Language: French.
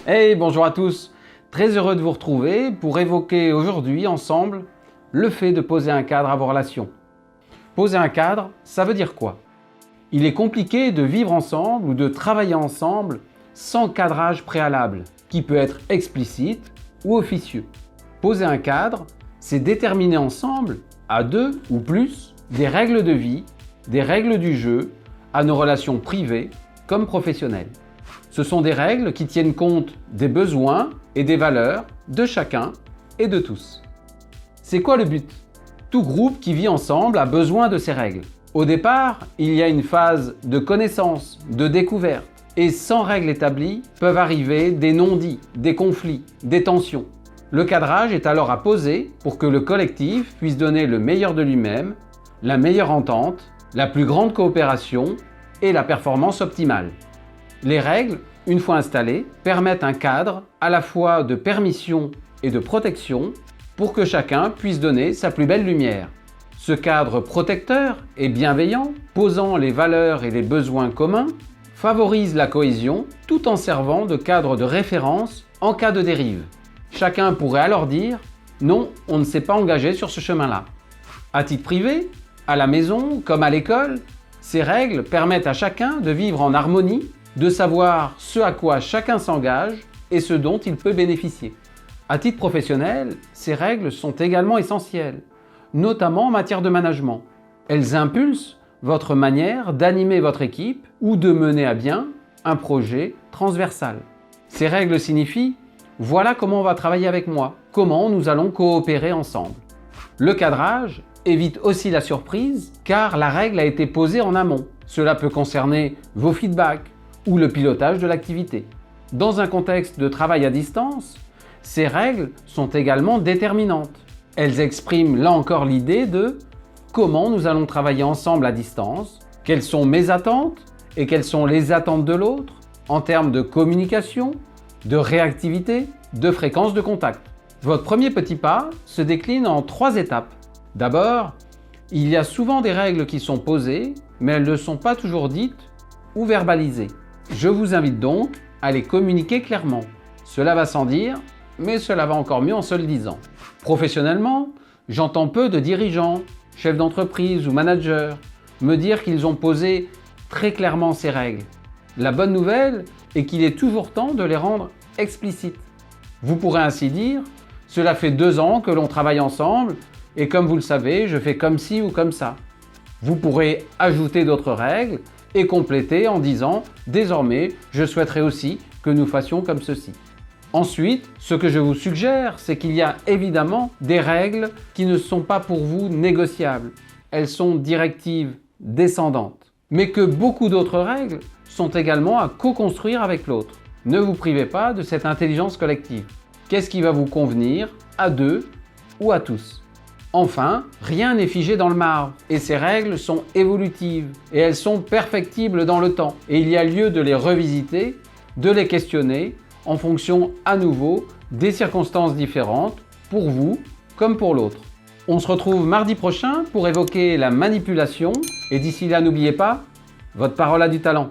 Hey, bonjour à tous. Très heureux de vous retrouver pour évoquer aujourd'hui ensemble le fait de poser un cadre à vos relations. Poser un cadre, ça veut dire quoi? Il est compliqué de vivre ensemble ou de travailler ensemble sans cadrage préalable, qui peut être explicite ou officieux. Poser un cadre, c'est déterminer ensemble, à deux ou plus, des règles de vie, des règles du jeu, à nos relations privées comme professionnelles. Ce sont des règles qui tiennent compte des besoins et des valeurs de chacun et de tous. C'est quoi le but? Tout groupe qui vit ensemble a besoin de ces règles. Au départ, il y a une phase de connaissance, de découverte, et sans règles établies peuvent arriver des non-dits, des conflits, des tensions. Le cadrage est alors à poser pour que le collectif puisse donner le meilleur de lui-même, la meilleure entente, la plus grande coopération et la performance optimale. Les règles, une fois installées, permettent un cadre à la fois de permission et de protection pour que chacun puisse donner sa plus belle lumière. Ce cadre protecteur et bienveillant, posant les valeurs et les besoins communs, favorise la cohésion tout en servant de cadre de référence en cas de dérive. Chacun pourrait alors dire « Non, on ne s'est pas engagé sur ce chemin-là ». À titre privé, à la maison comme à l'école, ces règles permettent à chacun de vivre en harmonie, de savoir ce à quoi chacun s'engage et ce dont il peut bénéficier. À titre professionnel, ces règles sont également essentielles, notamment en matière de management. Elles impulsent votre manière d'animer votre équipe ou de mener à bien un projet transversal. Ces règles signifient « voilà comment on va travailler avec moi, comment nous allons coopérer ensemble ». Le cadrage évite aussi la surprise car la règle a été posée en amont. Cela peut concerner vos feedbacks, ou le pilotage de l'activité. Dans un contexte de travail à distance, ces règles sont également déterminantes. Elles expriment là encore l'idée de comment nous allons travailler ensemble à distance, quelles sont mes attentes et quelles sont les attentes de l'autre en termes de communication, de réactivité, de fréquence de contact. Votre premier petit pas se décline en 3 étapes. D'abord, il y a souvent des règles qui sont posées, mais elles ne sont pas toujours dites ou verbalisées. Je vous invite donc à les communiquer clairement. Cela va sans dire, mais cela va encore mieux en se le disant. Professionnellement, j'entends peu de dirigeants, chefs d'entreprise ou managers me dire qu'ils ont posé très clairement ces règles. La bonne nouvelle est qu'il est toujours temps de les rendre explicites. Vous pourrez ainsi dire « Cela fait 2 ans que l'on travaille ensemble et comme vous le savez, je fais comme ci ou comme ça ». Vous pourrez ajouter d'autres règles et compléter en disant « Désormais, je souhaiterais aussi que nous fassions comme ceci ». Ensuite, ce que je vous suggère, c'est qu'il y a évidemment des règles qui ne sont pas pour vous négociables. Elles sont directives descendantes. Mais que beaucoup d'autres règles sont également à co-construire avec l'autre. Ne vous privez pas de cette intelligence collective. Qu'est-ce qui va vous convenir à 2 ou à tous? Enfin, rien n'est figé dans le marbre et ces règles sont évolutives et elles sont perfectibles dans le temps. Et il y a lieu de les revisiter, de les questionner en fonction à nouveau des circonstances différentes pour vous comme pour l'autre. On se retrouve mardi prochain pour évoquer la manipulation et d'ici là n'oubliez pas, votre parole a du talent.